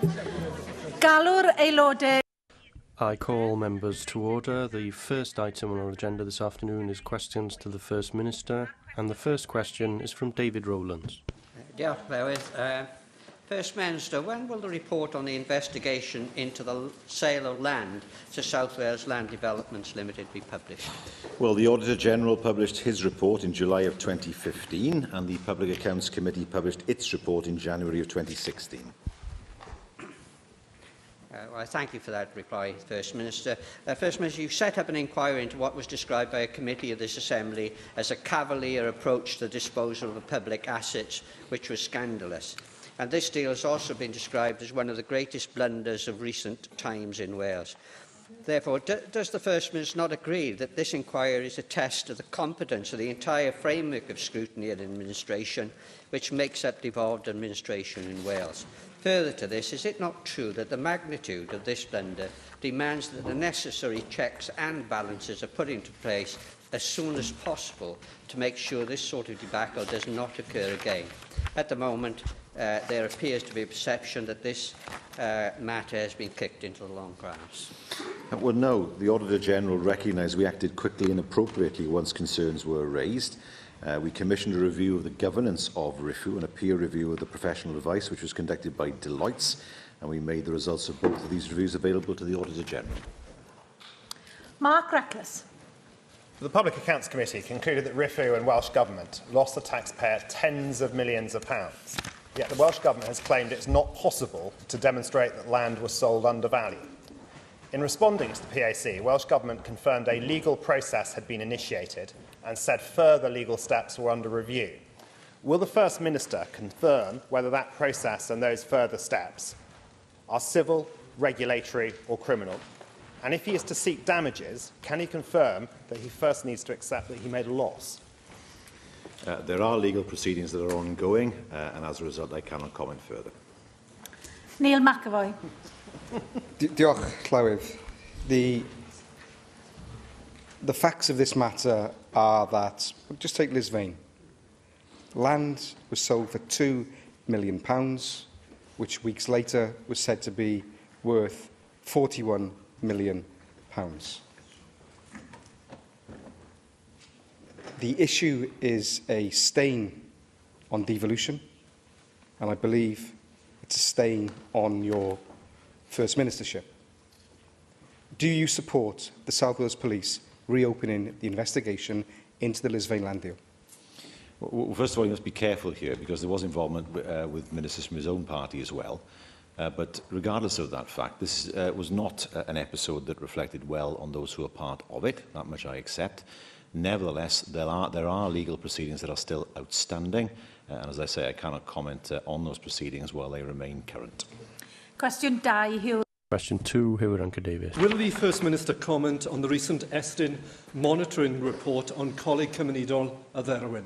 Galw'r aelodau. I call members to order. The first item on our agenda this afternoon is questions to the First Minister, and the first question is from David Rowlands. Diolch, Llywydd. First Minister, when will the report on the investigation into the sale of land to South Wales Land Developments Limited be published? Well, the Auditor General published his report in July of 2015, and the Public Accounts Committee published its report in January of 2016. Well, I thank you for that reply, First Minister. First Minister, you set up an inquiry into what was described by a committee of this Assembly as a cavalier approach to the disposal of public assets, which was scandalous. And this deal has also been described as one of the greatest blunders of recent times in Wales. Therefore, does the First Minister not agree that this inquiry is a test of the competence of the entire framework of scrutiny and administration, which makes up devolved administration in Wales? Further to this, is it not true that the magnitude of this blunder demands that the necessary checks and balances are put into place as soon as possible to make sure this sort of debacle does not occur again? At the moment, there appears to be a perception that this matter has been kicked into the long grass. Well, no, the Auditor General recognised we acted quickly and appropriately once concerns were raised. We commissioned a review of the governance of RIFU and a peer review of the professional advice, which was conducted by Deloitte, and we made the results of both of these reviews available to the Auditor General. Mark Reckless. The Public Accounts Committee concluded that RIFU and Welsh Government lost the taxpayer tens of millions of pounds. Yet the Welsh Government has claimed it's not possible to demonstrate that land was sold undervalued. In responding to the PAC, Welsh Government confirmed a legal process had been initiated and said further legal steps were under review. Will the First Minister confirm whether that process and those further steps are civil, regulatory or criminal? And if he is to seek damages, can he confirm that he first needs to accept that he made a loss? There are legal proceedings that are ongoing, and as a result, I cannot comment further. Neil McAvoy. Diolch, Llywydd. The facts of this matter are that, just take Lisvein. Land was sold for £2 million, which weeks later was said to be worth £41 million. The issue is a stain on devolution, and I believe it's a stain on your First Ministership. Do you support the South Wales Police reopening the investigation into the Lisvein land deal? Well, first of all, you must be careful here, because there was involvement with ministers from his own party as well. But regardless of that fact, this was not an episode that reflected well on those who are part of it. That much I accept. Nevertheless, there are legal proceedings that are still outstanding, and as I say, I cannot comment on those proceedings while they remain current. Question 2, Hugh. Question 2, Hugh Rankin Davies. Will the First Minister comment on the recent Estyn monitoring report on Coleg Cymunedol a Dderwen?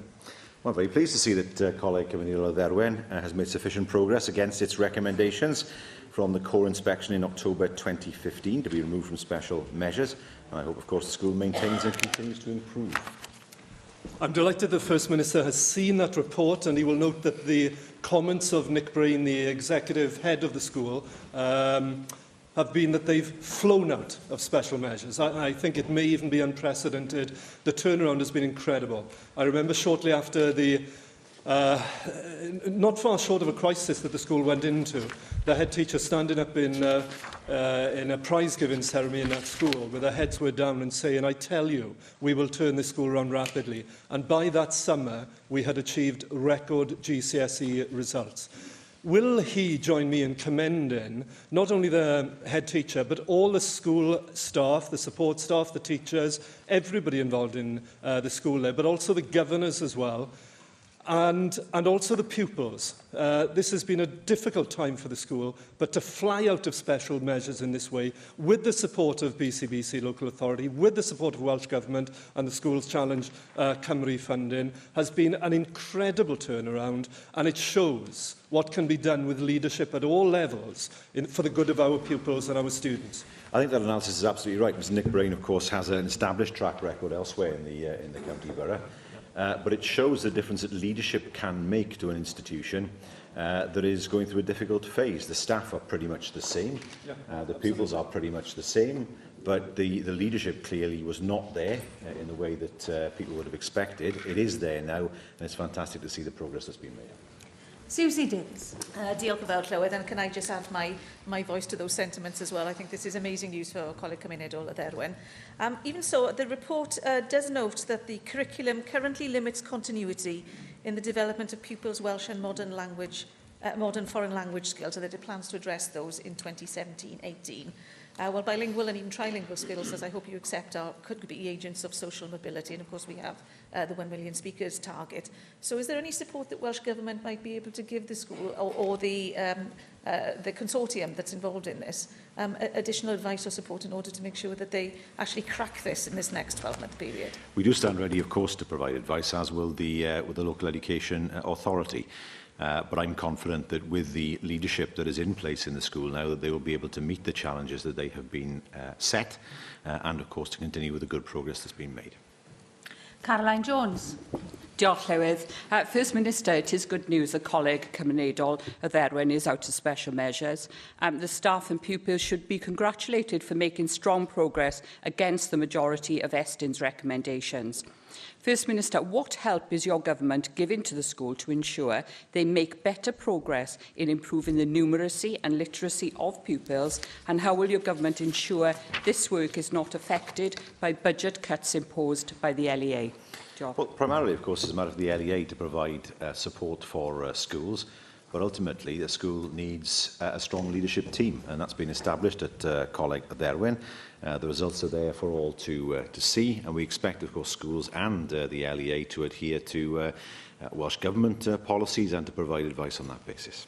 Well, I'm very pleased to see that Coleg Cymunedol a Dderwen has made sufficient progress against its recommendations from the core inspection in October 2015 to be removed from special measures. And I hope, of course, the school maintains and continues to improve. I'm delighted the First Minister has seen that report, and he will note that the comments of Nick Breen, the executive head of the school, have been that they've flown out of special measures. I think it may even be unprecedented. The turnaround has been incredible. I remember shortly after the not far short of a crisis that the school went into, the head teacher standing up in a prize-giving ceremony in that school where their heads were down and saying, I tell you, we will turn this school around rapidly. And by that summer, we had achieved record GCSE results. Will he join me in commending not only the head teacher, but all the school staff, the support staff, the teachers, everybody involved in the school there, but also the governors as well, and also the pupils. This has been a difficult time for the school, but to fly out of special measures in this way, with the support of BCBC local authority, with the support of Welsh Government and the Schools Challenge Cymru funding, has been an incredible turnaround, and it shows what can be done with leadership at all levels for the good of our pupils and our students. I think that analysis is absolutely right. Mr Nick Breen, of course, has an established track record elsewhere in the county borough. But it shows the difference that leadership can make to an institution, that is going through a difficult phase. The staff are pretty much the same, the pupils are pretty much the same, but the leadership clearly was not there in the way that people would have expected. It is there now, and it's fantastic to see the progress that's been made. Susie Davies. Diolch yn fawr, Llywydd, and can I just add my voice to those sentiments as well? I think this is amazing news for Coleg Cymunedol at Erwin. Even so, the report does note that the curriculum currently limits continuity in the development of pupils' Welsh and modern foreign language skills, and that it plans to address those in 2017-18. While bilingual and even trilingual skills, as I hope you accept, could be agents of social mobility, and of course we have the 1 million speakers target. So is there any support that Welsh Government might be able to give the school or the consortium that's involved in this additional advice or support in order to make sure that they actually crack this in this next 12-month period? We do stand ready, of course, to provide advice, as will the local education authority. But I'm confident that with the leadership that is in place in the school now, that they will be able to meet the challenges that they have been set, and of course to continue with the good progress that's been made. Caroline Jones. Diolch, Llywydd. First Minister, it is good news that Coleg Cymunedol of Erwin is out of special measures. The staff and pupils should be congratulated for making strong progress against the majority of Estin's recommendations. First Minister, what help is your government giving to the school to ensure they make better progress in improving the numeracy and literacy of pupils, and how will your government ensure this work is not affected by budget cuts imposed by the LEA? Well, primarily, of course, it's a matter of the LEA to provide support for schools, but ultimately the school needs a strong leadership team, and that's been established at Coleg Erwin. The results are there for all to see, and we expect, of course, schools and the LEA to adhere to Welsh Government policies and to provide advice on that basis.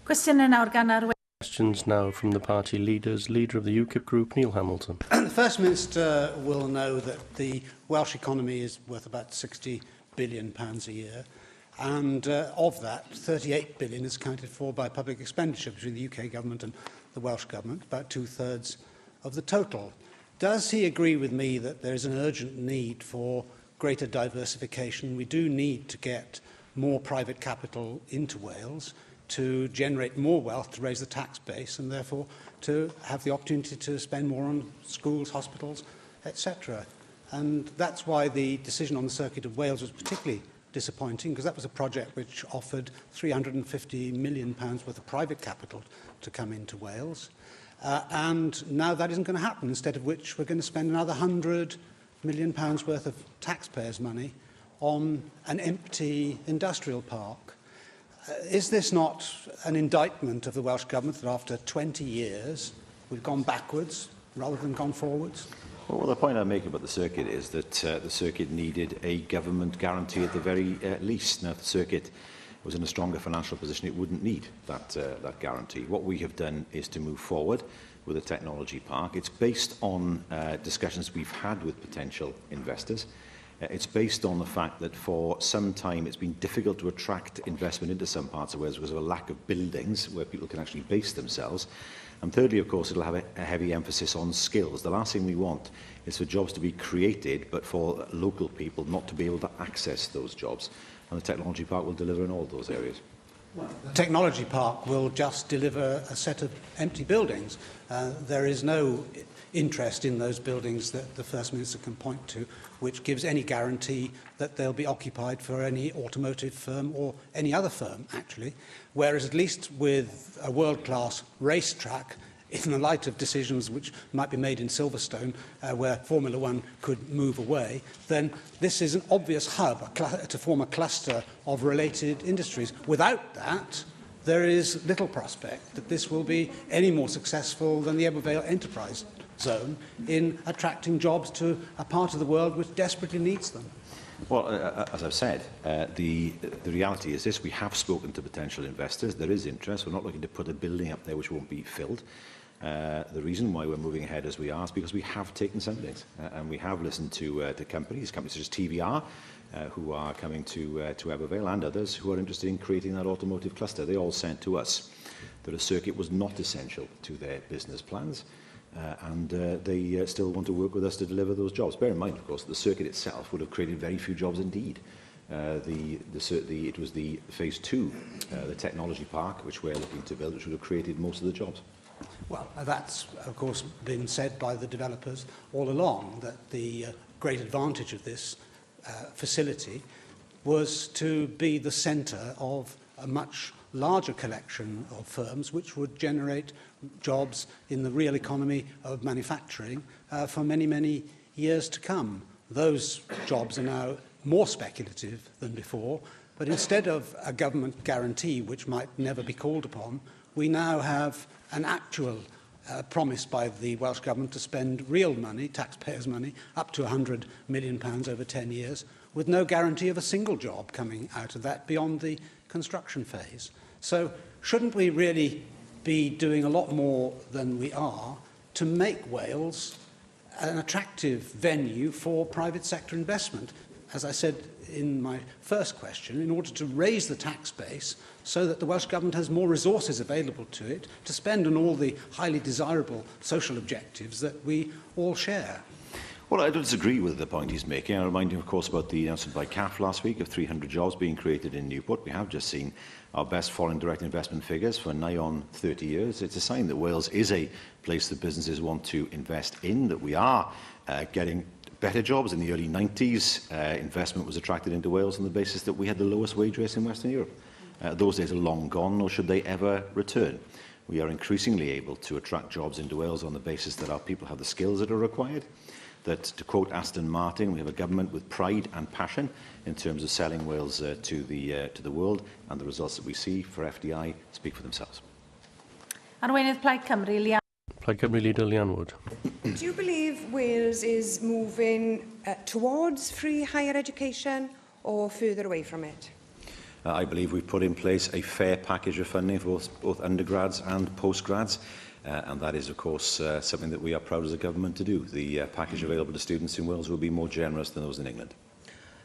Cwestiynau nawr gan Arweinydd. Questions now from the party leaders. Leader of the UKIP group, Neil Hamilton. The First Minister will know that the Welsh economy is worth about £60 billion a year, and of that, 38 billion is accounted for by public expenditure between the UK government and the Welsh government, about 2/3 of the total. Does he agree with me that there is an urgent need for greater diversification? We do need to get more private capital into Wales to generate more wealth, to raise the tax base, and therefore to have the opportunity to spend more on schools, hospitals, etc. And that's why the decision on the Circuit of Wales was particularly disappointing, because that was a project which offered £350 million worth of private capital to come into Wales. And now that isn't going to happen, instead of which we're going to spend another £100 million worth of taxpayers' money on an empty industrial park. Is this not an indictment of the Welsh Government that after 20 years we've gone backwards rather than gone forwards? Well, the point I make about the circuit is that the circuit needed a government guarantee at the very least. Now, if the circuit was in a stronger financial position, it wouldn't need that guarantee. What we have done is to move forward with a technology park. It's based on discussions we've had with potential investors. It's based on the fact that for some time it's been difficult to attract investment into some parts of Wales because of a lack of buildings where people can actually base themselves. And thirdly, of course, it'll have a heavy emphasis on skills. The last thing we want is for jobs to be created, but for local people not to be able to access those jobs. And the technology park will deliver in all those areas. Well, the technology park will just deliver a set of empty buildings. There is no interest in those buildings that the First Minister can point to, which gives any guarantee that they'll be occupied for any automotive firm or any other firm, actually. Whereas at least with a world-class racetrack, in the light of decisions which might be made in Silverstone, where Formula One could move away, then this is an obvious hub to form a cluster of related industries. Without that, there is little prospect that this will be any more successful than the Ebervale Enterprise Zone in attracting jobs to a part of the world which desperately needs them. Well, as I've said, the reality is this. We have spoken to potential investors. There is interest. We're not looking to put a building up there which won't be filled. The reason why we're moving ahead as we are is because we have taken soundings and we have listened to companies such as TVR, who are coming to Ebervale, and others who are interested in creating that automotive cluster. They all said to us that a circuit was not essential to their business plans. And they still want to work with us to deliver those jobs. Bear in mind, of course, that the circuit itself would have created very few jobs indeed. it was the phase 2, the technology park, which we're looking to build, which would have created most of the jobs. Well, that's, of course, been said by the developers all along, that the great advantage of this facility was to be the centre of a much larger collection of firms which would generate jobs in the real economy of manufacturing for many, many years to come. Those jobs are now more speculative than before, but instead of a government guarantee which might never be called upon, we now have an actual promise by the Welsh Government to spend real money, taxpayers' money, up to £100 million over 10 years, with no guarantee of a single job coming out of that beyond the construction phase. So shouldn't we really be doing a lot more than we are to make Wales an attractive venue for private sector investment? As I said in my first question, in order to raise the tax base so that the Welsh Government has more resources available to it to spend on all the highly desirable social objectives that we all share. Well, I don't disagree with the point he's making. I remind you, of course, about the announcement by CAF last week of 300 jobs being created in Newport. We have just seen our best foreign direct investment figures for nigh on 30 years. It's a sign that Wales is a place that businesses want to invest in, that we are getting better jobs. In the early 90s, investment was attracted into Wales on the basis that we had the lowest wage rates in Western Europe. Those days are long gone, nor should they ever return. We are increasingly able to attract jobs into Wales on the basis that our people have the skills that are required, that, to quote Aston Martin, we have a government with pride and passion in terms of selling Wales to the world, and the results that we see for FDI speak for themselves. Arweinydd Plaid Cymru, Llawn. Plaid Cymru leader Llawn Wood. Do you believe Wales is moving towards free higher education or further away from it? I believe we've put in place a fair package of funding for both undergrads and postgrads. And that is, of course, something that we are proud as a government to do. The package available to students in Wales will be more generous than those in England.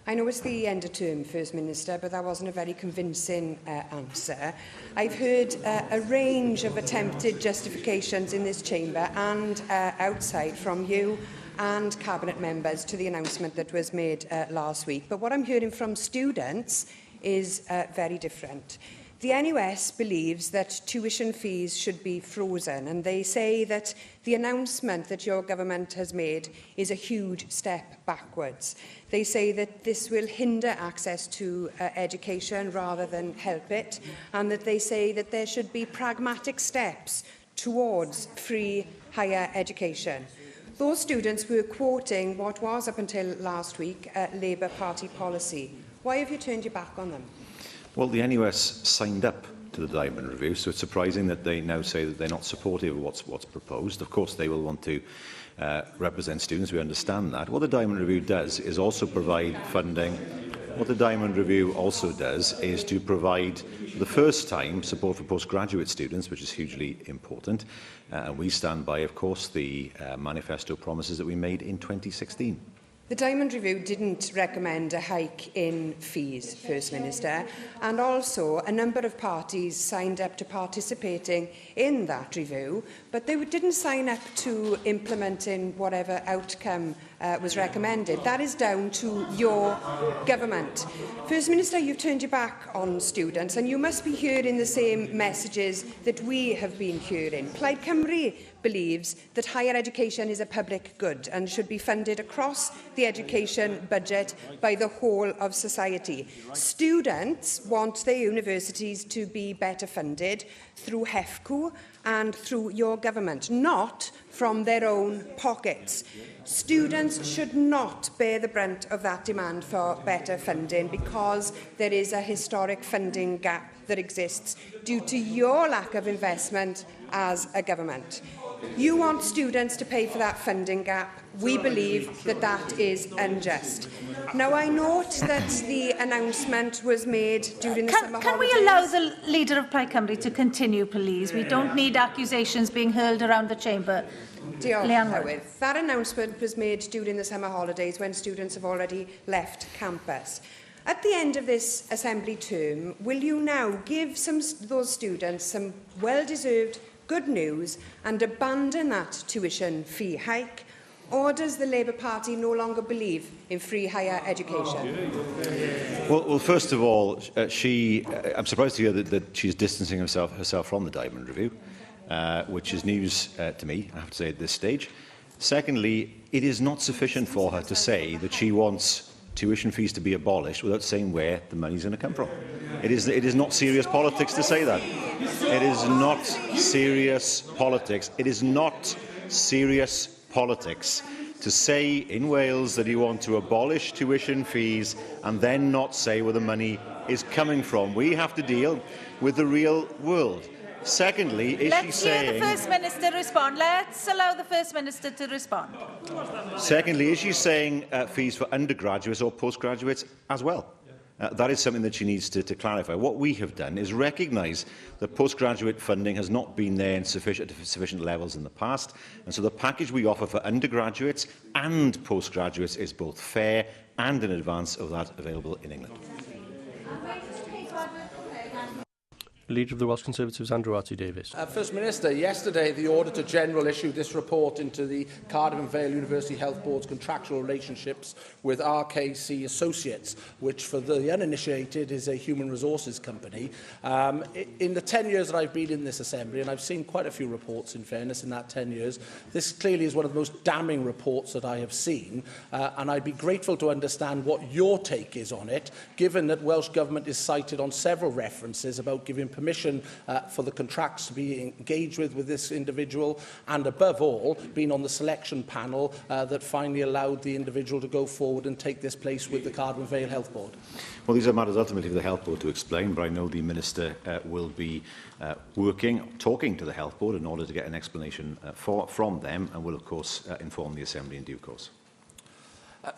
I know it's the end of term, First Minister, but that wasn't a very convincing answer. I've heard a range of attempted justifications in this chamber and outside from you and Cabinet members to the announcement that was made last week. But what I'm hearing from students is very different. The NUS believes that tuition fees should be frozen, and they say that the announcement that your government has made is a huge step backwards. They say that this will hinder access to education rather than help it, and that they say that there should be pragmatic steps towards free higher education. Those students were quoting what was, up until last week, Labour Party policy. Why have you turned your back on them? Well, the NUS signed up to the Diamond Review, so it's surprising that they now say that they're not supportive of what's proposed. Of course, they will want to represent students. We understand that. What the Diamond Review does is also provide funding. What the Diamond Review also does is to provide, for the first time, support for postgraduate students, which is hugely important. And we stand by, of course, the manifesto promises that we made in 2016. The Diamond Review didn't recommend a hike in fees, First Minister, and also a number of parties signed up to participating in that review, but they didn't sign up to implementing whatever outcome was recommended. That is down to your government. First Minister, you've turned your back on students, and you must be hearing the same messages that we have been hearing. Plaid Cymru believes that higher education is a public good and should be funded across the education budget by the whole of society. Students want their universities to be better funded through FMQ and through your government, not from their own pockets. Students should not bear the brunt of that demand for better funding because there is a historic funding gap that exists due to your lack of investment as a government. You want students to pay for that funding gap. We believe that that is unjust. Now, I note that the announcement was made during the summer holidays. Can we allow the Leader of Plaid Cymru to continue, please? We don't need accusations being hurled around the chamber. That announcement was made during the summer holidays when students have already left campus. At the end of this Assembly term, will you now give those students some well-deserved good news and abandon that tuition fee hike? Or does the Labour Party no longer believe in free higher education? Well, first of all, I'm surprised to hear that she's distancing herself from the Diamond Review, which is news to me, I have to say, at this stage. Secondly, it is not sufficient for her to say that she wants tuition fees to be abolished without saying where the money is going to come from. It is not serious politics to say that. It is not serious politics. It is not serious politics to say in Wales that you want to abolish tuition fees and then not say where the money is coming from. We have to deal with the real world. Secondly, is she saying... Let's hear the First Minister respond. Let's allow the First Minister to respond. Secondly, is she saying fees for undergraduates or postgraduates as well? That is something that she needs to clarify. What we have done is recognise that postgraduate funding has not been there in sufficient levels in the past, and so the package we offer for undergraduates and postgraduates is both fair and in advance of that available in England. Leader of the Welsh Conservatives, Andrew Arty-Davies. First Minister, yesterday the Auditor General issued this report into the Cardiff and Vale University Health Board's contractual relationships with RKC Associates, which for the uninitiated is a human resources company. In the 10 years that I've been in this Assembly, and I've seen quite a few reports in fairness in that 10 years, this clearly is one of the most damning reports that I have seen, and I'd be grateful to understand what your take is on it, given that Welsh Government is cited on several references about giving permission for the contracts to be engaged with this individual, and above all, being on the selection panel that finally allowed the individual to go forward and take this place with the Cardiff and Vale Health Board. Well, these are matters ultimately for the Health Board to explain, but I know the Minister will be talking to the Health Board in order to get an explanation from them, and will, of course, inform the Assembly in due course.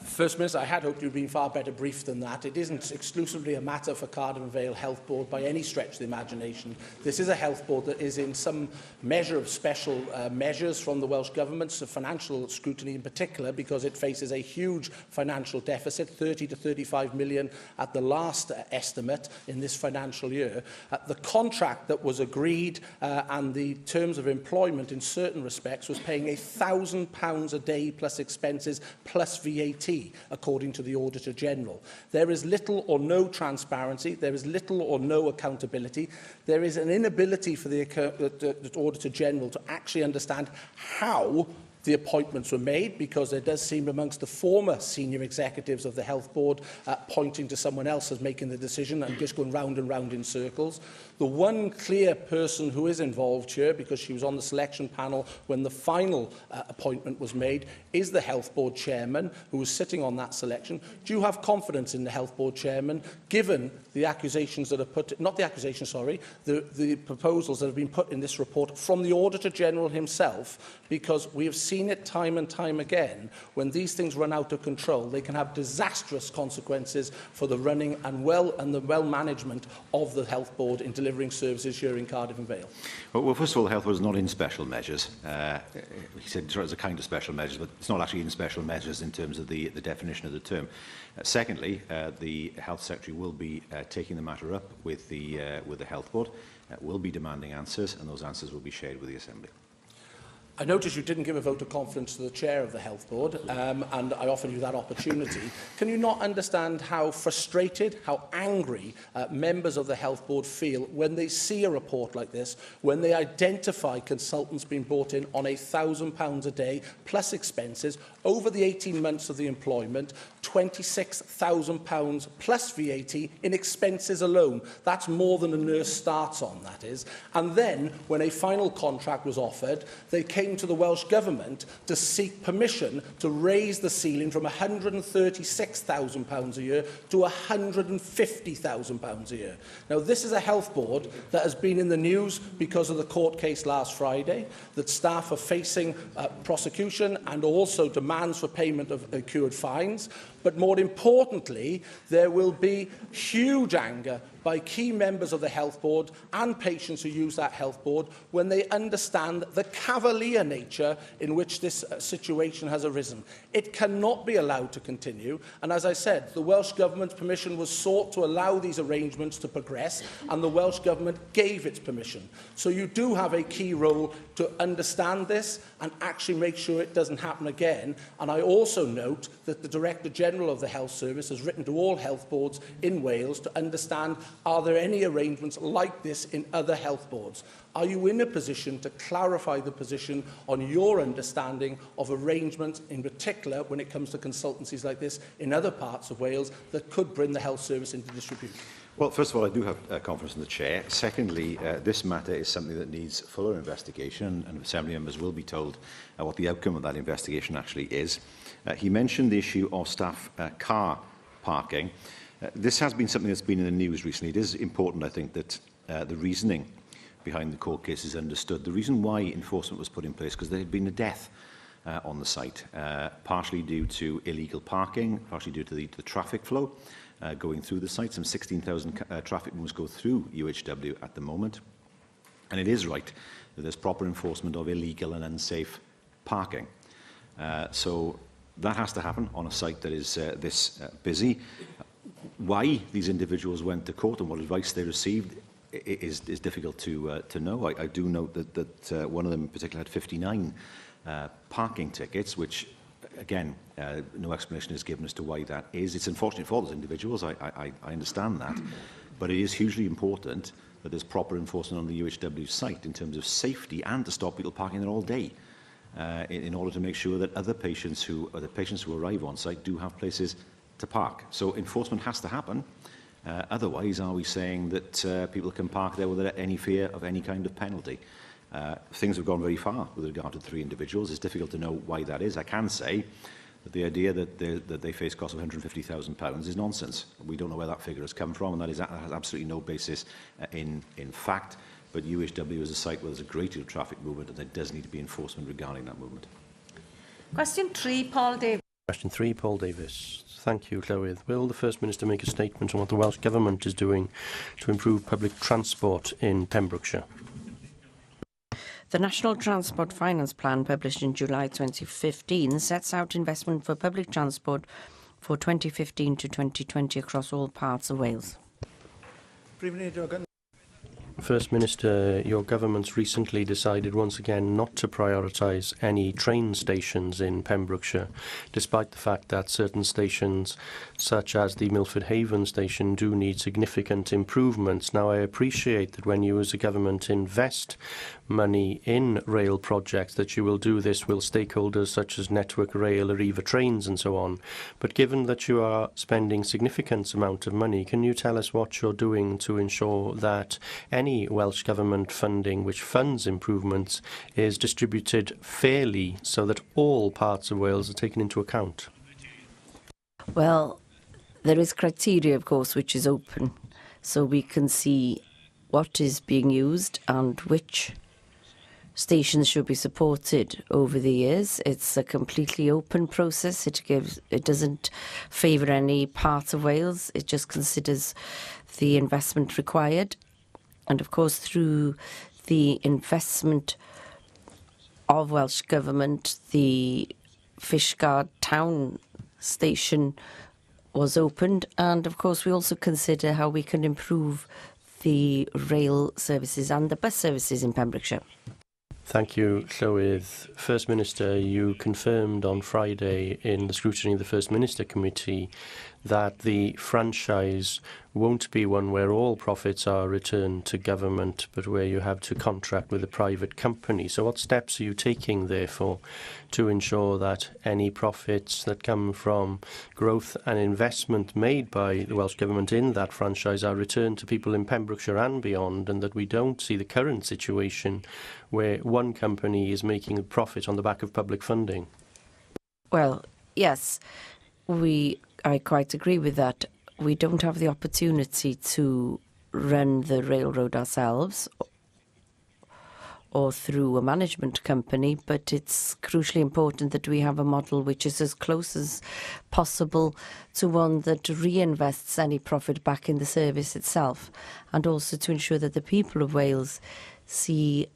First Minister, I had hoped you'd been far better briefed than that. It isn't exclusively a matter for Cardiff and Vale Health Board by any stretch of the imagination. This is a health board that is in some measure of special measures from the Welsh Government, so financial scrutiny in particular, because it faces a huge financial deficit, 30 to 35 million at the last estimate in this financial year. The contract that was agreed and the terms of employment in certain respects was paying £1,000 a day plus expenses plus VAT. According to the Auditor General. There is little or no transparency, there is little or no accountability, there is an inability for the Auditor General to actually understand how the appointments were made, because there does seem amongst the former senior executives of the Health Board pointing to someone else as making the decision and just going round and round in circles. The one clear person who is involved here, because she was on the selection panel when the final appointment was made, is the Health Board Chairman, who was sitting on that selection. Do you have confidence in the Health Board Chairman, given the accusations that are put, not the accusations, sorry, the proposals that have been put in this report from the Auditor General himself? Because we have seen it time and time again. When these things run out of control, they can have disastrous consequences for the running and the well management of the Health Board in delivering services here in Cardiff and Vale. Well, first of all, the Health Board is not in special measures. He said it's a kind of special measures, but it's not actually in special measures in terms of the definition of the term. Secondly, the Health Secretary will be taking the matter up with the Health Board, will be demanding answers, and those answers will be shared with the Assembly. I noticed you didn't give a vote of confidence to the chair of the Health Board, and I offered you that opportunity. Can you not understand how frustrated, how angry members of the Health Board feel when they see a report like this, when they identify consultants being brought in on £1,000 a day plus expenses over the 18 months of the employment, £26,000 plus VAT in expenses alone? That's more than a nurse starts on, that is. And then, when a final contract was offered, they came to the Welsh Government to seek permission to raise the ceiling from £136,000 a year to £150,000 a year. Now, this is a health board that has been in the news because of the court case last Friday, that staff are facing prosecution and also demands for payment of accrued fines. But more importantly, there will be huge anger by key members of the Health Board and patients who use that Health Board when they understand the cavalier nature in which this situation has arisen. It cannot be allowed to continue, and as I said, the Welsh Government's permission was sought to allow these arrangements to progress, and the Welsh Government gave its permission. So you do have a key role to understand this and actually make sure it doesn't happen again. And I also note that the Director General of the Health Service has written to all health boards in Wales to understand, are there any arrangements like this in other health boards? Are you in a position to clarify the position on your understanding of arrangements, in particular when it comes to consultancies like this in other parts of Wales that could bring the health service into disrepute? Well, first of all, I do have confidence in the Chair. Secondly, this matter is something that needs fuller investigation, and Assembly members will be told what the outcome of that investigation actually is. He mentioned the issue of staff car parking. This has been something that's been in the news recently. It is important, I think, that the reasoning behind the court case is understood. The reason why enforcement was put in place because there had been a death on the site, partially due to illegal parking, partially due to the traffic flow going through the site. Some 16,000 traffic moves go through UHW at the moment. And it is right that there's proper enforcement of illegal and unsafe parking. So that has to happen on a site that is this busy. Why these individuals went to court and what advice they received is difficult to know. I do note that one of them in particular had 59 parking tickets, which, again, no explanation is given as to why that is. It's unfortunate for those individuals, I understand that, but it is hugely important that there's proper enforcement on the UHW site in terms of safety and to stop people parking there all day in order to make sure that other patients who arrive on site do have places to park. So enforcement has to happen. Otherwise, are we saying that people can park there without any fear of any kind of penalty? Things have gone very far with regard to 3 individuals. It's difficult to know why that is. I can say that the idea that they face costs of £150,000 is nonsense. We don't know where that figure has come from, and that has absolutely no basis in fact. But UHW is a site where there's a great deal of traffic movement, and there does need to be enforcement regarding that movement. Question 3, Paul Davies. Question 3, Paul Davies. Thank you, Llywydd. Will the First Minister make a statement on what the Welsh Government is doing to improve public transport in Pembrokeshire? The National Transport Finance Plan, published in July 2015, sets out investment for public transport for 2015 to 2020 across all parts of Wales. Prif Weinidog. First Minister, your government's recently decided once again not to prioritise any train stations in Pembrokeshire, despite the fact that certain stations, such as the Milford Haven station, do need significant improvements. Now, I appreciate that when you as a government invest money in rail projects, that you will do this with stakeholders such as Network Rail, Arriva Trains and so on. But given that you are spending significant amount of money, can you tell us what you're doing to ensure that any Welsh Government funding which funds improvements is distributed fairly so that all parts of Wales are taken into account? Well, there is criteria, of course, which is open, so we can see what is being used and which stations should be supported over the years. It's a completely open process. It doesn't favour any part of Wales. It just considers the investment required. And of course, through the investment of Welsh Government, the Fishguard Town station was opened. And of course, we also consider how we can improve the rail services and the bus services in Pembrokeshire. Thank you, Llywydd. First Minister, you confirmed on Friday in the scrutiny of the First Minister Committee that the franchise won't be one where all profits are returned to government, but where you have to contract with a private company. So what steps are you taking, therefore, to ensure that any profits that come from growth and investment made by the Welsh Government in that franchise are returned to people in Pembrokeshire and beyond, and that we don't see the current situation where one company is making a profit on the back of public funding? Well, yes, I quite agree with that. We don't have the opportunity to run the railroad ourselves or through a management company, but it's crucially important that we have a model which is as close as possible to one that reinvests any profit back in the service itself, and also to ensure that the people of Wales see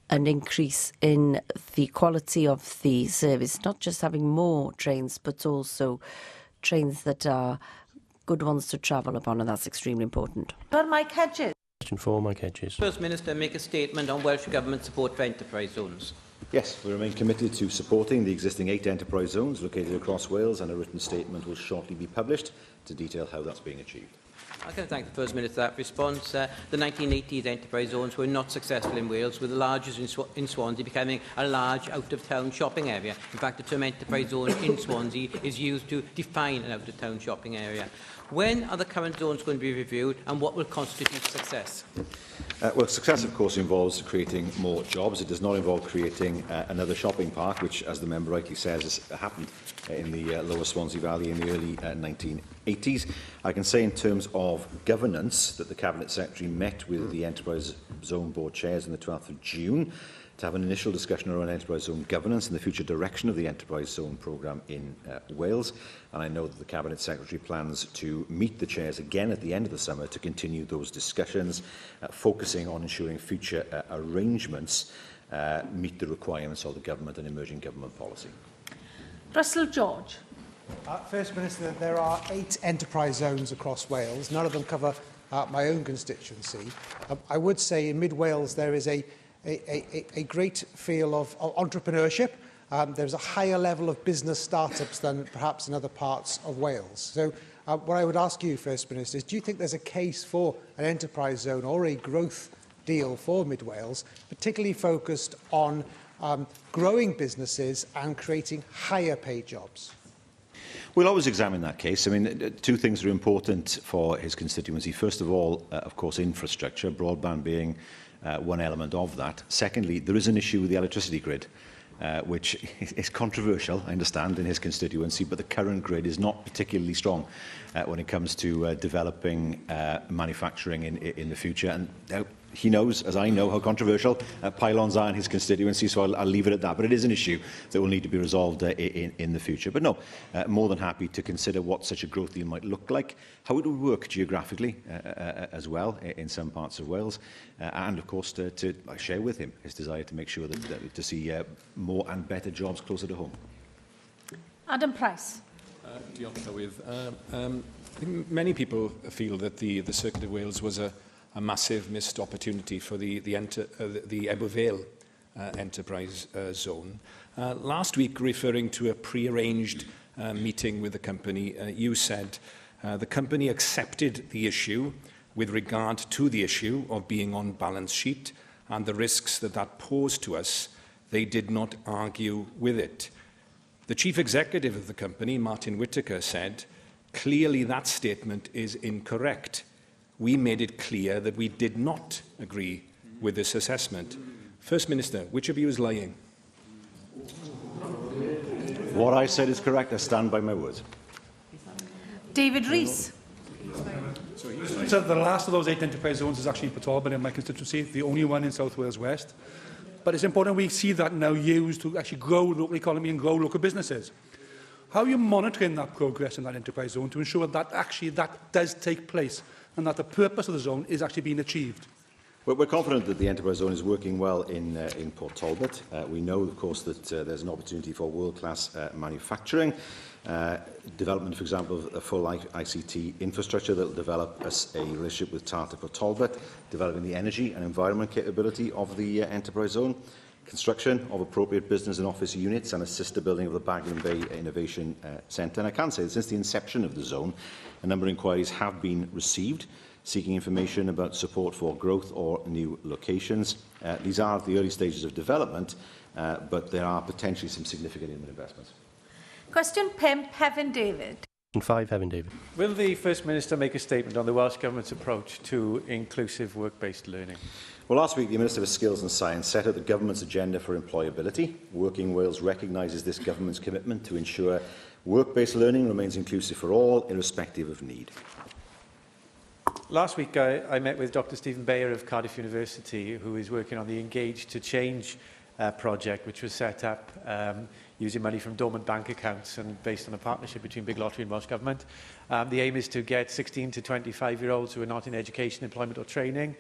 an increase in the quality of the service, not just having more trains, but also trains that are good ones to travel upon, and that's extremely important. Mike Hedges. Question for Mike Hedges. First Minister, make a statement on Welsh Government support for enterprise zones. Yes, we remain committed to supporting the existing 8 enterprise zones located across Wales, and a written statement will shortly be published to detail how that's being achieved. I can thank the First Minister for that response. The 1980s enterprise zones were not successful in Wales, with the largest in Swansea becoming a large out-of-town shopping area. In fact, the term enterprise zone in Swansea is used to define an out-of-town shopping area. When are the current zones going to be reviewed, and what will constitute success? Well, success, of course, involves creating more jobs. It does not involve creating another shopping park, which, as the member rightly says, has happened in the lower Swansea Valley in the early 1980s. I can say in terms of governance that the Cabinet Secretary met with the Enterprise Zone Board chairs on the 12th of June to have an initial discussion around enterprise zone governance and the future direction of the enterprise zone programme in Wales. And I know that the Cabinet Secretary plans to meet the chairs again at the end of the summer to continue those discussions, focusing on ensuring future arrangements meet the requirements of the government and emerging government policy. Russell George. First Minister, there are 8 enterprise zones across Wales. None of them cover my own constituency. I would say in mid-Wales there is a great feel of entrepreneurship. There's a higher level of business startups than perhaps in other parts of Wales. So what I would ask you, First Minister, is do you think there's a case for an enterprise zone or a growth deal for mid-Wales, particularly focused on growing businesses and creating higher paid jobs? We'll always examine that case. I mean, 2 things are important for his constituency. First of all, of course, infrastructure, broadband being one element of that. Secondly, there is an issue with the electricity grid, which is controversial, I understand, in his constituency, but the current grid is not particularly strong when it comes to developing manufacturing in the future. And he knows, as I know, how controversial pylons are in his constituency, so I'll leave it at that. But it is an issue that will need to be resolved in the future. But no, more than happy to consider what such a growth deal might look like, how it would work geographically as well in some parts of Wales, and of course to share with him his desire to make sure that to see more and better jobs closer to home. Adam Price. Diolch, Llywydd. I think many people feel that the Circuit of Wales was a massive missed opportunity for the Ebwy Vale enterprise zone. Last week, referring to a pre-arranged meeting with the company, you said the company accepted the issue with regard to the issue of being on balance sheet and the risks that posed to us. They did not argue with it. The chief executive of the company, Martin Whittaker, said, clearly that statement is incorrect. We made it clear that we did not agree with this assessment. First Minister, which of you is lying? What I said is correct. I stand by my words. David Rees. So the last of those 8 enterprise zones is actually in Port in my constituency, the only one in South Wales West. But it's important we see that now used to actually grow the local economy and grow local businesses. How are you monitoring that progress in that enterprise zone to ensure that actually that does take place and that the purpose of the zone is actually being achieved? Well, we're confident that the enterprise zone is working well in Port Talbot. We know, of course, that there's an opportunity for world-class manufacturing. Development, for example, of a full ICT infrastructure that will develop a relationship with Tata Port Talbot, developing the energy and environment capability of the enterprise zone, construction of appropriate business and office units, and assist the building of the Baglan Bay Innovation Centre. And I can say that since the inception of the zone, a number of inquiries have been received, seeking information about support for growth or new locations. These are at the early stages of development, but there are potentially some significant investments. Question 5, Hefin David. Question 5, Hefin David. Will the First Minister make a statement on the Welsh Government's approach to inclusive work-based learning? Well, last week, the Minister for Skills and Science set out the Government's agenda for employability. Working Wales recognises this Government's commitment to ensure work-based learning remains inclusive for all, irrespective of need. Last week, I met with Dr Stephen Bayer of Cardiff University, who is working on the Engage to Change project, which was set up using money from dormant bank accounts and based on a partnership between Big Lottery and Welsh Government. The aim is to get 16 to 25-year-olds who are not in education, employment or training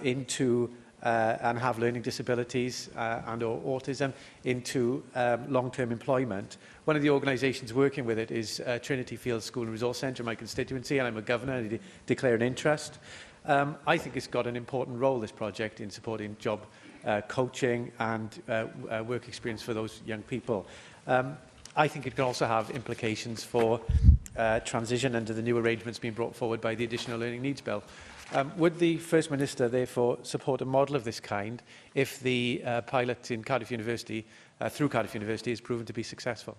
into and have learning disabilities and or autism into long-term employment. One of the organisations working with it is Trinity Fields School and Resource Centre in my constituency, and I'm a governor and I declare an interest. I think it's got an important role, this project, in supporting job coaching and work experience for those young people. I think it can also have implications for transition under the new arrangements being brought forward by the Additional Learning Needs Bill. Would the First Minister therefore support a model of this kind if the pilot in Cardiff University, through Cardiff University, is proven to be successful?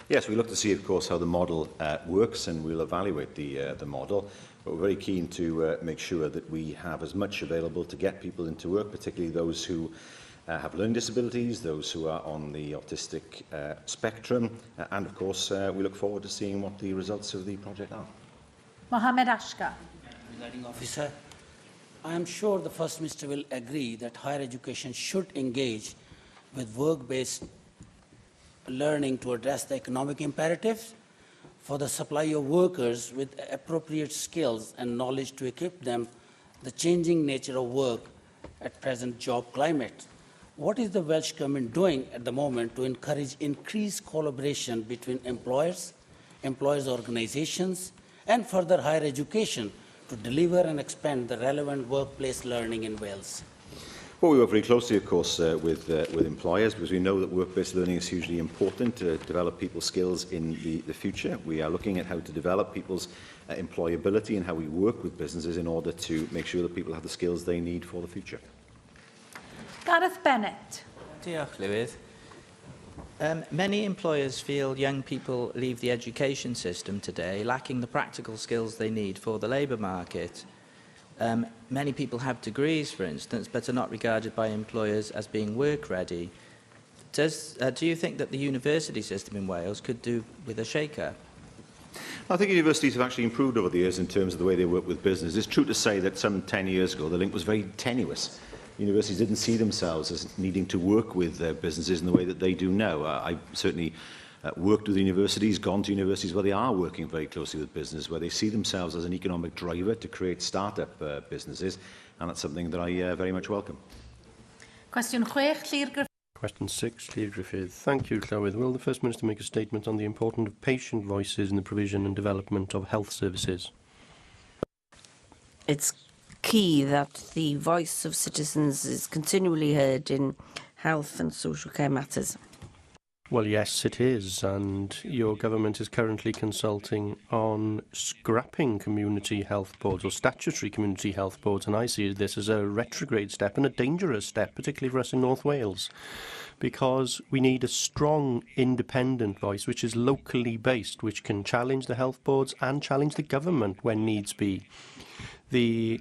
Yes, we look to see, of course, how the model works, and we'll evaluate the model. But we're very keen to make sure that we have as much available to get people into work, particularly those who have learning disabilities, those who are on the autistic spectrum, and of course we look forward to seeing what the results of the project are. Mohammed Ashka. Presiding Officer, I am sure the First Minister will agree that higher education should engage with work-based learning to address the economic imperatives for the supply of workers with appropriate skills and knowledge to equip them the changing nature of work at present job climate. What is the Welsh Government doing at the moment to encourage increased collaboration between employers, employers' organisations, and further higher education to deliver and expand the relevant workplace learning in Wales? Well, we work very closely, of course, with employers, because we know that work-based learning is hugely important to develop people's skills in the future. We are looking at how to develop people's employability and how we work with businesses in order to make sure that people have the skills they need for the future. Gareth Bennett. Diolch, Llywydd. Many employers feel young people leave the education system today lacking the practical skills they need for the labour market. Many people have degrees, for instance, but are not regarded by employers as being work-ready. Do you think that the university system in Wales could do with a shake-up? I think universities have actually improved over the years in terms of the way they work with business. It's true to say that some 10 years ago the link was very tenuous. Universities didn't see themselves as needing to work with businesses in the way that they do now. I certainly worked with universities, gone to universities where they are working very closely with business, where they see themselves as an economic driver to create start-up businesses, and that's something that I very much welcome. Question 6, Llyr Griffith. Question 6, Llyr Griffith. Thank you, Llywydd. Will the First Minister make a statement on the importance of patient voices in the provision and development of health services? It's key that the voice of citizens is continually heard in health and social care matters. Well, yes, it is, and your government is currently consulting on scrapping community health boards or statutory community health boards, and I see this as a retrograde step and a dangerous step, particularly for us in North Wales, because we need a strong independent voice which is locally based, which can challenge the health boards and challenge the government when needs be. The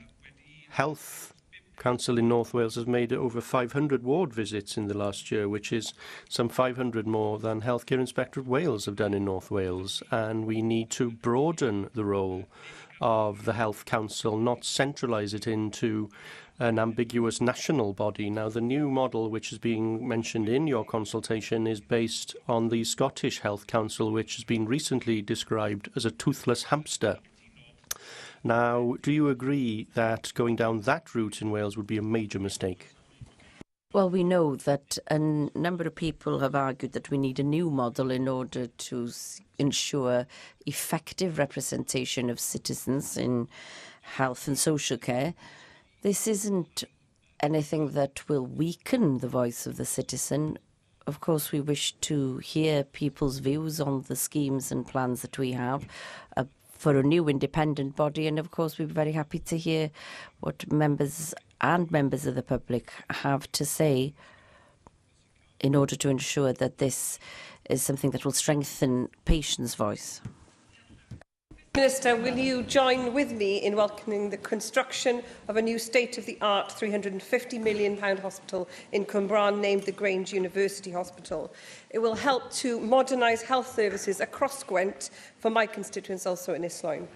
Health Council in North Wales has made over 500 ward visits in the last year, which is some 500 more than Healthcare Inspectorate Wales have done in North Wales. And we need to broaden the role of the Health Council, not centralise it into an ambiguous national body. Now, the new model which is being mentioned in your consultation is based on the Scottish Health Council, which has been recently described as a toothless hamster. Now, do you agree that going down that route in Wales would be a major mistake? Well, we know that a number of people have argued that we need a new model in order to ensure effective representation of citizens in health and social care. This isn't anything that will weaken the voice of the citizen. Of course, we wish to hear people's views on the schemes and plans that we have for a new independent body, and of course we'd be very happy to hear what members of the public have to say in order to ensure that this is something that will strengthen patients' voice. Minister, will you join with me in welcoming the construction of a new state-of-the-art £350 million hospital in Cwmbran named the Grange University Hospital? It will help to modernise health services across Gwent for my constituents also in Islwyn.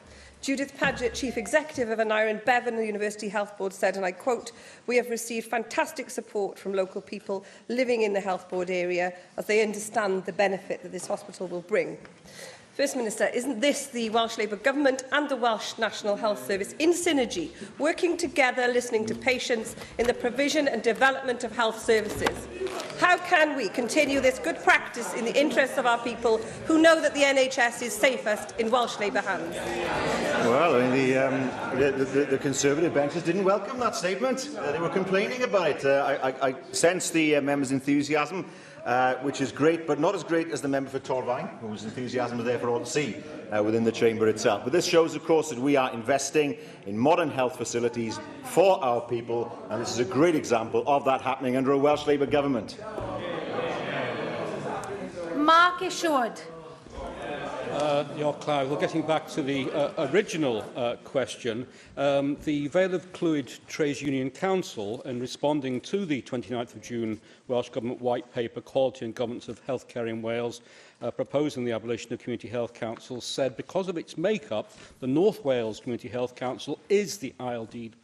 Judith Paget, Chief Executive of Aneurin Bevan University Health Board, said, and I quote, "We have received fantastic support from local people living in the Health Board area as they understand the benefit that this hospital will bring." First Minister, isn't this the Welsh Labour Government and the Welsh National Health Service in synergy, working together, listening to patients in the provision and development of health services? How can we continue this good practice in the interests of our people who know that the NHS is safest in Welsh Labour hands? Well, I mean, the Conservative benches didn't welcome that statement. They were complaining about it. I sense the members' enthusiasm, which is great, but not as great as the member for Torfaen, whose enthusiasm was there for all to see within the chamber itself. But this shows, of course, that we are investing in modern health facilities for our people, and this is a great example of that happening under a Welsh Labour government. Mark Isherwood. Well, getting back to the original question, the Vale of Clwyd Trades Union Council, in responding to the 29th of June Welsh Government White Paper, Quality and Governance of Healthcare in Wales, proposing the abolition of community health councils, said because of its make-up, the North Wales Community Health Council is the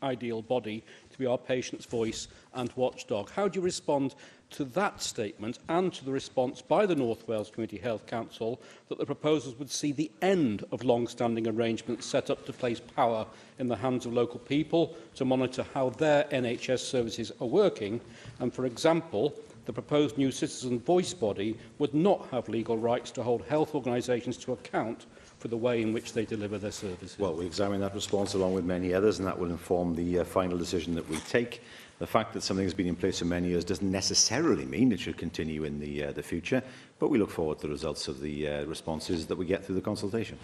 ideal body to be our patient's voice and watchdog. How do you respond to that statement and to the response by the North Wales Community Health Council that the proposals would see the end of long-standing arrangements set up to place power in the hands of local people to monitor how their NHS services are working? And, for example, the proposed new citizen voice body would not have legal rights to hold health organisations to account for the way in which they deliver their services. Well, we examine that response along with many others, and that will inform the final decision that we take. The fact that something has been in place for many years doesn't necessarily mean it should continue in the future, but we look forward to the results of the responses that we get through the consultation.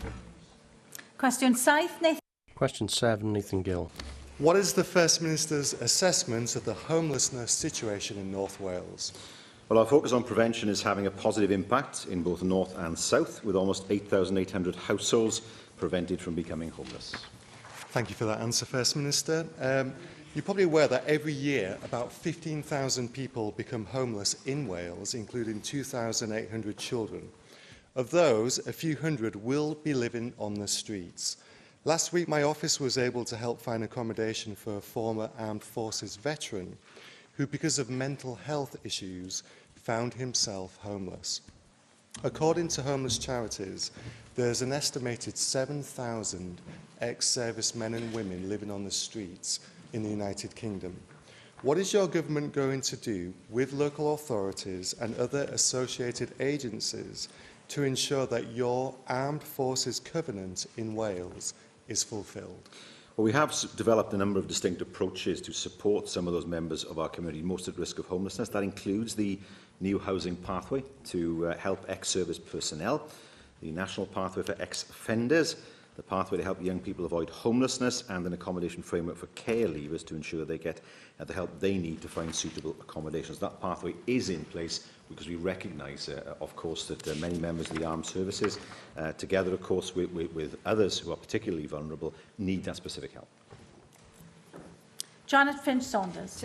Question 7, Nathan. Question 7, Nathan Gill. What is the First Minister's assessment of the homelessness situation in North Wales? Well, our focus on prevention is having a positive impact in both North and South, with almost 8,800 households prevented from becoming homeless. Thank you for that answer, First Minister. You're probably aware that every year about 15,000 people become homeless in Wales, including 2,800 children. Of those, a few hundred will be living on the streets. Last week, my office was able to help find accommodation for a former armed forces veteran who, because of mental health issues, found himself homeless. According to homeless charities, there's an estimated 7,000 ex-service men and women living on the streets in the United Kingdom. What is your government going to do with local authorities and other associated agencies to ensure that your Armed Forces Covenant in Wales is fulfilled? Well, we have developed a number of distinct approaches to support some of those members of our community most at risk of homelessness. That includes the new housing pathway to help ex-service personnel, the national pathway for ex-offenders, the pathway to help young people avoid homelessness, and an accommodation framework for care leavers to ensure they get the help they need to find suitable accommodations. That pathway is in place because we recognise, of course, that many members of the armed services, together, of course, with others who are particularly vulnerable, need that specific help. Janet Finch-Saunders.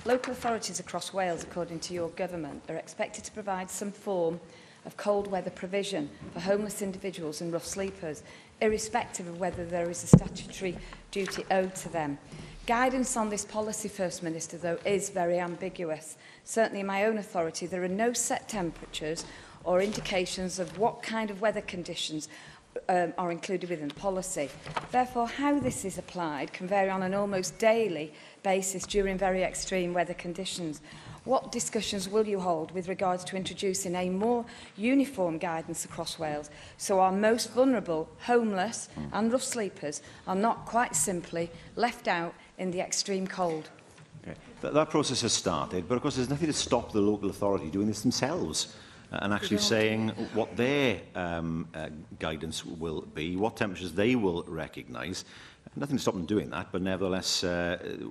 Local authorities across Wales, according to your government, are expected to provide some form of cold weather provision for homeless individuals and rough sleepers, irrespective of whether there is a statutory duty owed to them. Guidance on this policy, First Minister, though, is very ambiguous. Certainly in my own authority, there are no set temperatures or indications of what kind of weather conditions are included within the policy. Therefore, how this is applied can vary on an almost daily basis during very extreme weather conditions. What discussions will you hold with regards to introducing a more uniform guidance across Wales so our most vulnerable, homeless and rough sleepers are not quite simply left out in the extreme cold? Okay. That process has started, but of course there's nothing to stop the local authority doing this themselves and actually saying what their guidance will be, what temperatures they will recognise. Nothing to stop them doing that, but nevertheless,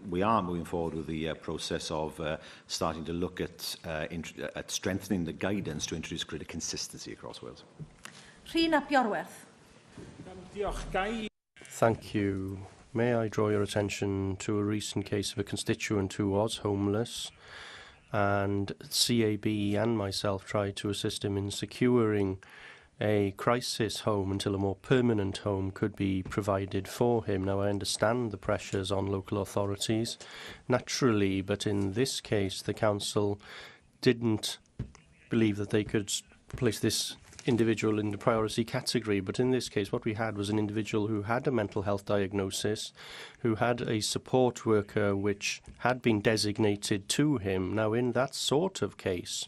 we are moving forward with the process of starting to look at strengthening the guidance to introduce greater consistency across Wales. Rhyn ap Iorwerth. Thank you. May I draw your attention to a recent case of a constituent who was homeless, and CAB and myself tried to assist him in securing a crisis home until a more permanent home could be provided for him. Now, I understand the pressures on local authorities, naturally, but in this case, the council didn't believe that they could place this individual in the priority category. But in this case, what we had was an individual who had a mental health diagnosis, who had a support worker which had been designated to him. Now, in that sort of case,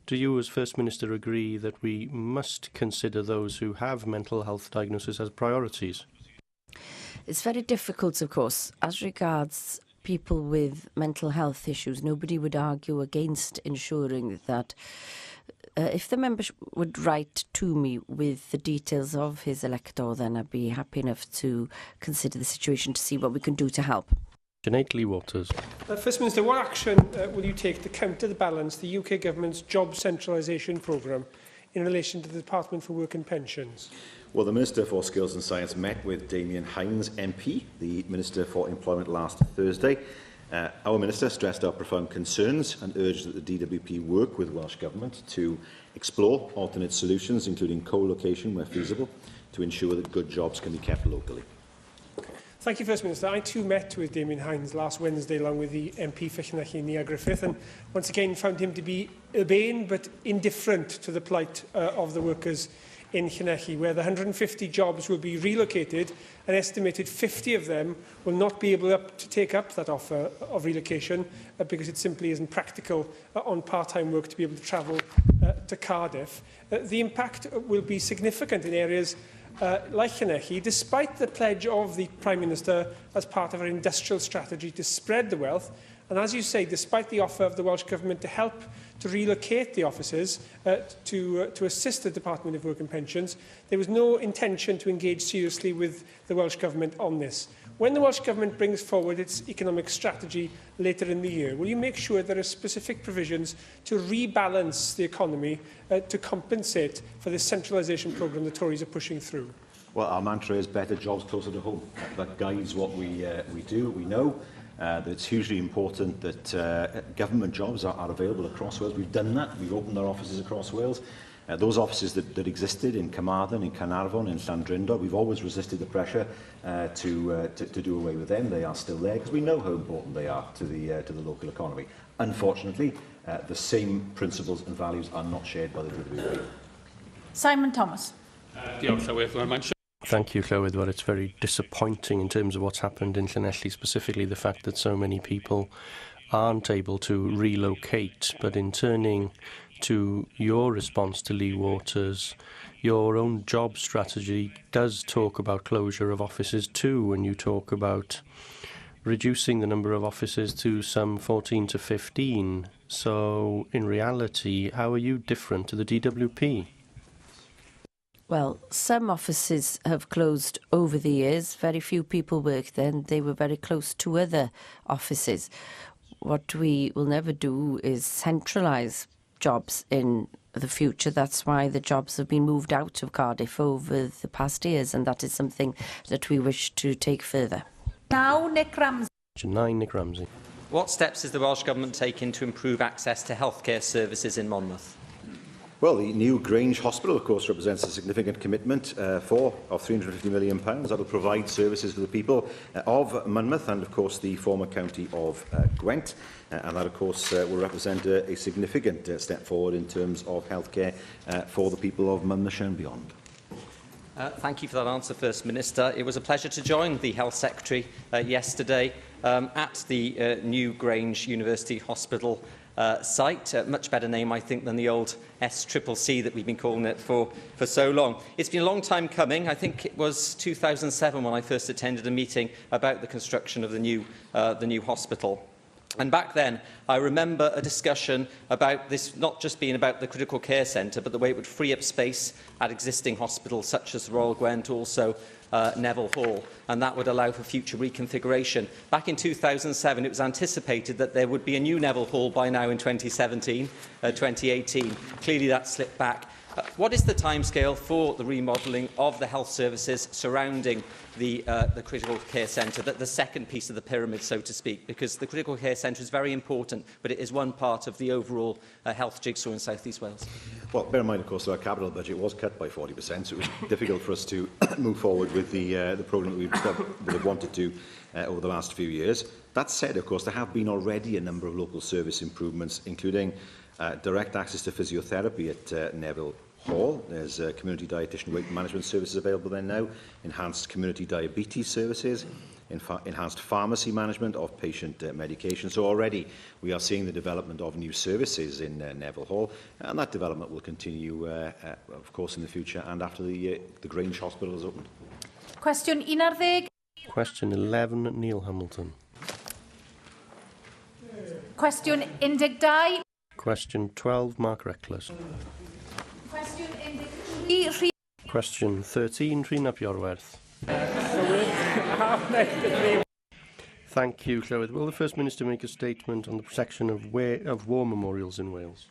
do you as First Minister agree that we must consider those who have mental health diagnosis as priorities? It's very difficult, of course. As regards people with mental health issues, nobody would argue against ensuring that if the member would write to me with the details of his elector, then I'd be happy enough to consider the situation to see what we can do to help. Lee Waters. First Minister, what action will you take to counterbalance the UK Government's job centralisation programme in relation to the Department for Work and Pensions? Well, the Minister for Skills and Science met with Damien Hines MP, the Minister for Employment, last Thursday. Our Minister stressed our profound concerns and urged that the DWP work with Welsh Government to explore alternate solutions, including co-location where feasible, to ensure that good jobs can be kept locally. Thank you, First Minister. I too met with Damien Hines last Wednesday along with the MP for Llanelli, Nia Griffith, and once again found him to be urbane but indifferent to the plight of the workers in Llanelli, where the 150 jobs will be relocated. An estimated 50 of them will not be able to take up that offer of relocation because it simply isn't practical on part-time work to be able to travel to Cardiff. The impact will be significant in areas like Llanelli, despite the pledge of the Prime Minister as part of our industrial strategy to spread the wealth. And as you say, despite the offer of the Welsh Government to help to relocate the offices to assist the Department of Work and Pensions, there was no intention to engage seriously with the Welsh Government on this. When the Welsh Government brings forward its economic strategy later in the year, will you make sure there are specific provisions to rebalance the economy to compensate for this centralisation programme the Tories are pushing through? Well, our mantra is better jobs closer to home. That guides what we do. We know that it's hugely important that government jobs are available across Wales. We've done that. We've opened our offices across Wales. Those offices that existed in Carmarthen, in Carnarvon, in Llandrindod, we've always resisted the pressure to do away with them. They are still there because we know how important they are to the local economy. Unfortunately, the same principles and values are not shared by the DWP. Simon Thomas. Thank you, Llywydd. Well, it's very disappointing in terms of what's happened in Llanelli, specifically the fact that so many people aren't able to relocate. But in turning to your response to Lee Waters, your own job strategy does talk about closure of offices too, and you talk about reducing the number of offices to some 14 to 15. So, in reality, how are you different to the DWP? Well, some offices have closed over the years. Very few people work there, and they were very close to other offices. What we will never do is centralise jobs in the future. That's why the jobs have been moved out of Cardiff over the past years, and that is something that we wish to take further. Now, Nick Ramsey. Nick Ramsey. What steps is the Welsh Government taking to improve access to healthcare services in Monmouth? Well, the new Grange Hospital, of course, represents a significant commitment of £350 million. That will provide services for the people of Monmouth and, of course, the former county of Gwent. And that, of course, will represent a significant step forward in terms of healthcare for the people of Monmouthshire and beyond. Thank you for that answer, First Minister. It was a pleasure to join the Health Secretary yesterday at the new Grange University Hospital site. Much better name, I think, than the old SCCC that we've been calling it for so long. It's been a long time coming. I think it was 2007 when I first attended a meeting about the construction of the new hospital. And back then, I remember a discussion about this not just being about the critical care centre, but the way it would free up space at existing hospitals such as Royal Gwent, also Neville Hall, and that would allow for future reconfiguration. Back in 2007, it was anticipated that there would be a new Neville Hall by now in 2017, 2018. Clearly, that slipped back. What is the timescale for the remodelling of the health services surrounding the critical care centre, the second piece of the pyramid, so to speak? Because the critical care centre is very important, but it is one part of the overall health jigsaw in South East Wales. Well, bear in mind, of course, that our capital budget was cut by 40%, so it was difficult for us to move forward with the programme that we have wanted to over the last few years. That said, of course, there have been already a number of local service improvements, including direct access to physiotherapy at Neville Hall. There's community dietitian weight management services available there now, enhanced community diabetes services, enhanced pharmacy management of patient medication. So already we are seeing the development of new services in Neville Hall, and that development will continue, of course, in the future and after the Grange Hospital is opened. Cwestiwn 11. Question 11, Neil Hamilton. Cwestiwn 12. Question 12, Mark Reckless. Cwestiwn 13. Question 13, Rhyn ap Iorwerth. Thank you, Llywydd. Will the First Minister make a statement on the protection of war memorials in Wales?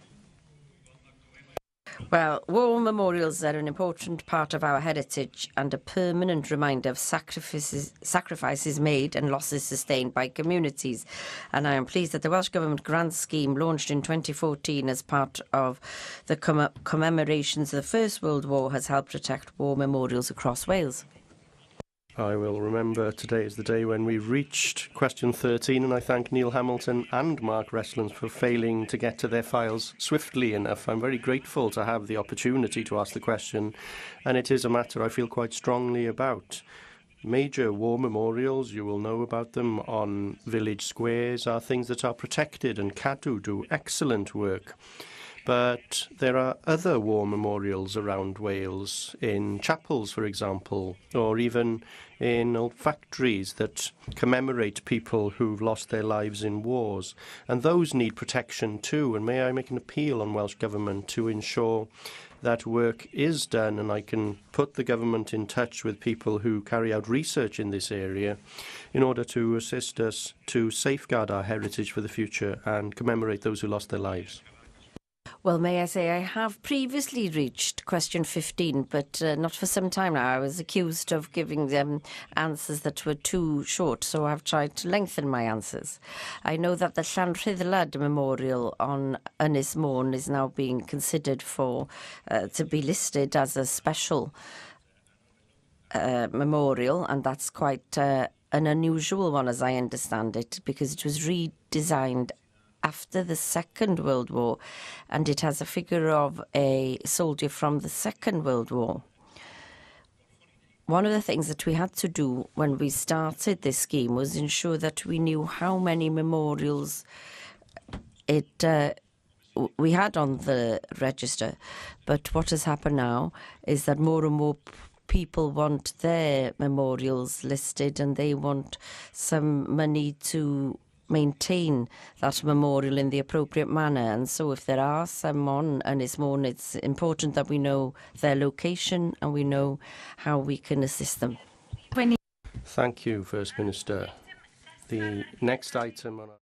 Well, war memorials are an important part of our heritage and a permanent reminder of sacrifices made and losses sustained by communities. And I am pleased that the Welsh Government grant scheme launched in 2014 as part of the commemorations of the First World War has helped protect war memorials across Wales. I will remember today is the day when we reached question 13, and I thank Neil Hamilton and Mark Reslands for failing to get to their files swiftly enough. I'm very grateful to have the opportunity to ask the question, and it is a matter I feel quite strongly about. Major war memorials, you will know about them on village squares, are things that are protected, and Cadw do excellent work. But there are other war memorials around Wales, in chapels, for example, or even in old factories that commemorate people who've lost their lives in wars. And those need protection too. And may I make an appeal on Welsh Government to ensure that work is done, and I can put the government in touch with people who carry out research in this area in order to assist us to safeguard our heritage for the future and commemorate those who lost their lives. Well, may I say I have previously reached question 15, but not for some time now. I was accused of giving them answers that were too short, so I've tried to lengthen my answers. I know that the Llanrhyddlad Memorial on Ynys Môn is now being considered for to be listed as a special memorial, and that's quite an unusual one, as I understand it, because it was redesigned after the Second World War, and it has a figure of a soldier from the Second World War. One of the things that we had to do when we started this scheme was ensure that we knew how many memorials we had on the register. But what has happened now is that more and more people want their memorials listed, and they want some money to maintain that memorial in the appropriate manner. And so if there are some on Ynys Môn, it's important that we know their location and we know how we can assist them. Thank you, First Minister. The next item on our